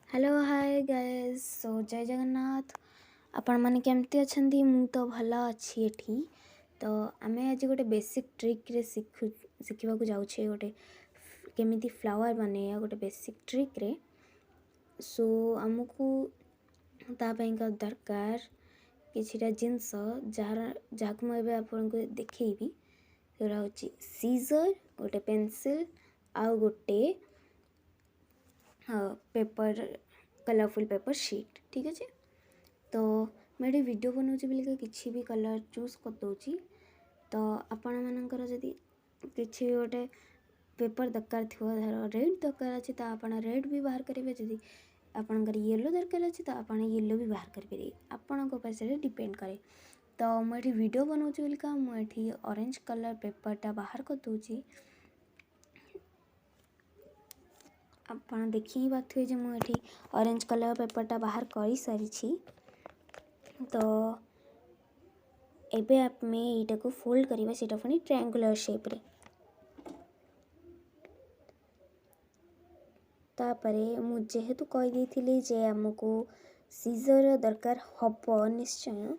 Hello hi guys जय जगन्नाथ आपण माने केमती अछंती मु तो भला अछि एठी। तो आमे आज गोटे बेसिक ट्रिक रे सिखिबा को जाउ छे गोटे केमिति फ्लावर बने गोटे बेसिक ट्रिक रे। सो हमकु ता का दरकार किछिटा जिंस जहाक मैं आपन को देखैबी। जोरा होची सीजर गोटे पेंसिल आ गोटे पेपर कलरफुल पेपर शीट ठीक अच्छे। तो मैं वीडियो बनाऊँगी बोलिक किसी भी कलर चूज कर दूँगी। तो आपण मानकर जदि किसी गोटे पेपर दरकार थो धर रेड दरकार अच्छे तो आप रेड भी बाहर करेंगे। जदि आपणकर येलो दरकार अच्छे तो आप येलो भी बाहर करेंगे आपण पैसे डिपेंड करे। तो मुझे वीडियो बनाऊँगी बोलिका मुझे ऑरेंज कलर पेपरटा बाहर कर दूँगी। आपण देखी ही बात हुए मुझे ऑरेंज कलर पेपरटा बाहर कर सारी। तो एबे आप में एटा को फोल्ड करिबा सेटा फनी ट्रायंगुलर शेप रे। तापरे मु जेहेतु कहि देथिली जे हमको सीजर दरकार हबो निश्चय।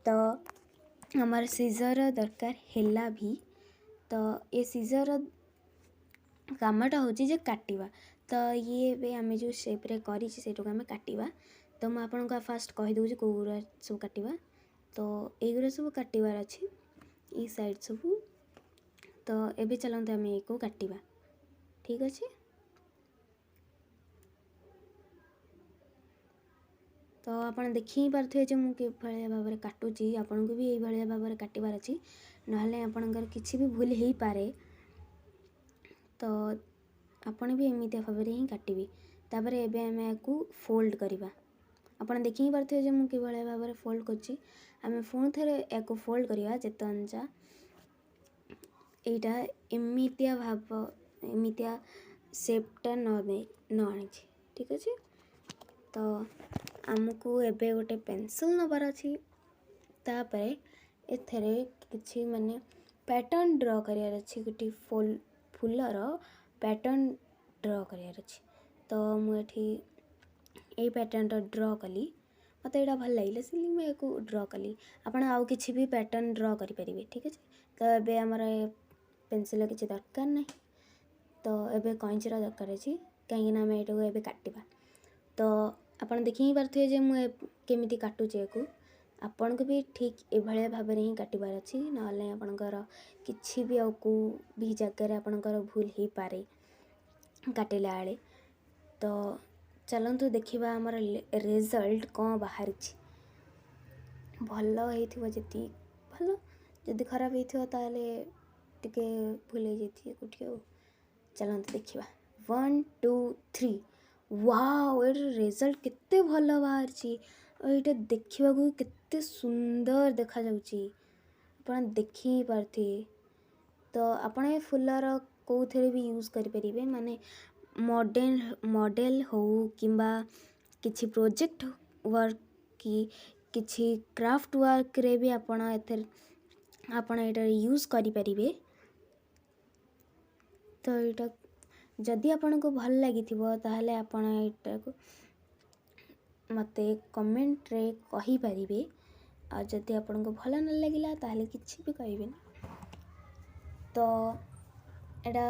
तो हमार सीजर दरकार हैला भी। तो ये सीजर कामटा होची जे काटिबा। तो ये बे आमे जो शेप रे करी छी सेटो आमे काटिबा। तो मैं आपन को फास्ट कहि दउ जे कोरा सब काटिबा। तो एगुरा सब काटिबार अछि ई साइड सब। तो एबे चलंते आमे एको काटिबा ठीक अछि। तो आपण देखि पारथे जे मु के भले भाबरे काटुची आपन को भी एई भले भाबरे काटिबार अछि नहले आपनकर किछि भी भूल हेई पारे। तो आपण भी एमितिया भाबरे ही काटिबे। तापरे एबे आमे याकू फोल्ड करिबा। आपण देखि पारथे जे मु के भले भाबरे फोल्ड करछि। आमे फोन थरे याकू फोल्ड करिबा जेत अंजा एटा एमितिया भाब एमितिया शेपटा न आनी ठीक अछि। तो आमको एबे गोटे पेंसिल नबार अछि। तापरे एथरे किछि माने पैटर्न ड्रा करियार अछि गोटे फूलर पैटर्न ड्रा करियार अछि। तो मु एठी ए पैटर्नटा ड्रा कली मत एटा भल लागले सिली मैं एको ड्रा कली। आपण आउ किछि भी पैटर्न ड्रा करि परिबे ठीक अछि। तो एबे हमरा पेंसिल किछि दरकार नै। तो एबे कैंचीरा दरकार अछि काहे ना मैं एटा को एबे काटिबा। तो आपण देखि ही पारथे जे मु केमिति काटुची एको आपण को भी ठीक ए भले भाबरे ही काटिबार अछि नहले आपणकर किछि भी आउ को भी जगह रे आपणकर भूल हेई पारे काटिला आले। तो चलंतु देखिबा हमर रिजल्ट कोन बाहर छी। भलो हेइथिबो जति भलो जदि खराब हेइथिबो ताले टिके भूल हेई जति कुटियो। चलंतु देखिबा 1 2 3 वाओ ए रिजल्ट केते भलो बाहर छी। एटा देखिबा को केते सुंदर देखा जाउची आपण देखि पारथि। तो आपण ए फुलर कोथरे भी यूज करि परिबे माने मॉडल हो किंबा किछि प्रोजेक्ट वर्क की किछि क्राफ्ट वर्क रे भी आपण एथर आपण एटा यूज करि परिबे। तो एटा जदि आपण को भल लागिथिबो ताहले आपण एटा को मते कमेंट रे कहि परिबे। आ जदि आपण को भल न लागिला ताहले किछि भी कहिबे। तो एटा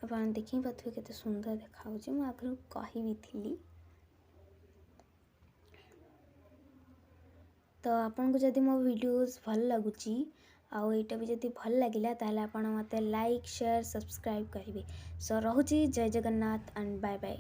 आपण देखि पाथु केते सुंदर देखाउ जे मु आगु कहि भी थिली। तो आपण को जदि मो वीडियोस भल लागुची आउ एटा भी जदि भल लागिला ताहले आपण मते लाइक शेयर सब्सक्राइब करिवे। सो रहुची जय जगन्नाथ एंड बाय बाय।